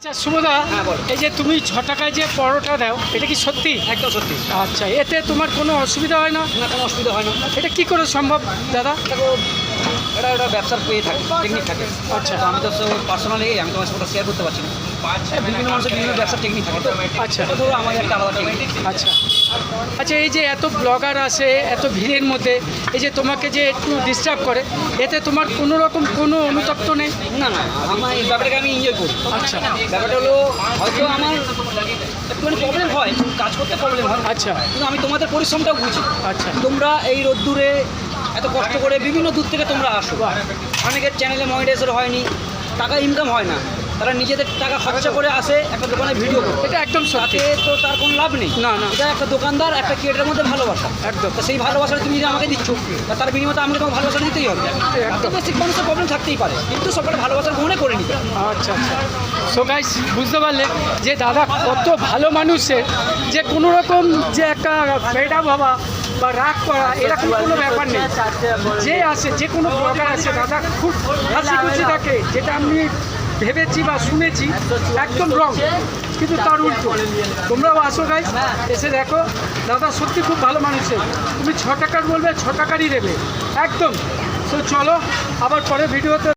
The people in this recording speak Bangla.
আচ্ছা শুভদা, এই যে তুমি 6 টাকায় যে পরোটা দাও, এটা কি সত্যি? একদম সত্যি। আচ্ছা, এতে তোমার কোনো অসুবিধা হয় না? না, কোনো অসুবিধা হয় না। এটা কি করে সম্ভব দাদা? দেখো, এটা ব্যবসার পেয়ে থাকে, টেকনিক থাকে। আচ্ছা। তো আমি তো পার্সোনালি আমি তোমার সাথে শেয়ার করতে পারছি না। বিভিন্ন মানুষের বিভিন্ন ব্যবসার টেকনিক থাকে, তো আচ্ছা। তো ধরো আমাদের একটা আলাদা টেকনিক। আচ্ছা আচ্ছা, এই যে এত ব্লগার আসে এত ভিড়ের মধ্যে, এই যে তোমাকে যে একটু ডিস্টার্ব করে, এতে তোমার কোনো রকম কোনো অনুতপ্ত নেই? না না, আমার এই ব্যাপারটাকে আমি এনজয় করি। আচ্ছা। ব্যাপারটা হলো হয়তো আমার একটুখানি প্রবলেম হয়, কাজ করতে প্রবলেম হয়। আচ্ছা কিন্তু আমি তোমাদের পরিশ্রমটাও বুঝি। আচ্ছা। তোমরা এই রোদ্দুরে এত কষ্ট করে বিভিন্ন দূর থেকে তোমরা আসো। অনেকের চ্যানেলে মনিটাইজেশন হয়নি, টাকা ইনকাম হয় না, তারা নিজেদের টাকা খরচা করে আসে একটা দোকানে ভিডিও করে। এটা একদম সত্যি। তাতে তো তার কোনো লাভ নেই। না, না। এটা একটা দোকানদার একটা ক্রিয়েটারের মধ্যে ভালোবাসা। একদম। তো সেই ভালোবাসাটা তুমি যদি আমাকে দিচ্ছ, তার বিনিময়ে আমাকে তোমার ভালোবাসা দিতেই হবে। একদম। বেসিক মানুষের প্রবলেম থাকতেই পারে, কিন্তু সবটা ভালোবাসার মনে করে নিতে। আচ্ছা আচ্ছা, সো গাইস বুঝতে পারলে যে দাদা কত ভালো মানুষের, যে কোনো রকম যে একটা ফেড আপ হওয়া বা রাগ করা এরকম কোনো ব্যাপার নেই। যে আসে, যে কোনো ব্লগার আসে, দাদা খুব হাসি খুশি থাকে, যেটা আমি ভেবেছি বা শুনেছি একদম রং, কিন্তু তার উল্টো। তোমরাও আসো গাইস, এসে দেখো দাদা সত্যি খুব ভালো মানুষের। তুমি 6 টাকার বলবে 6 টাকারই দেবে একদম। তো চলো আবার পরে ভিডিওতে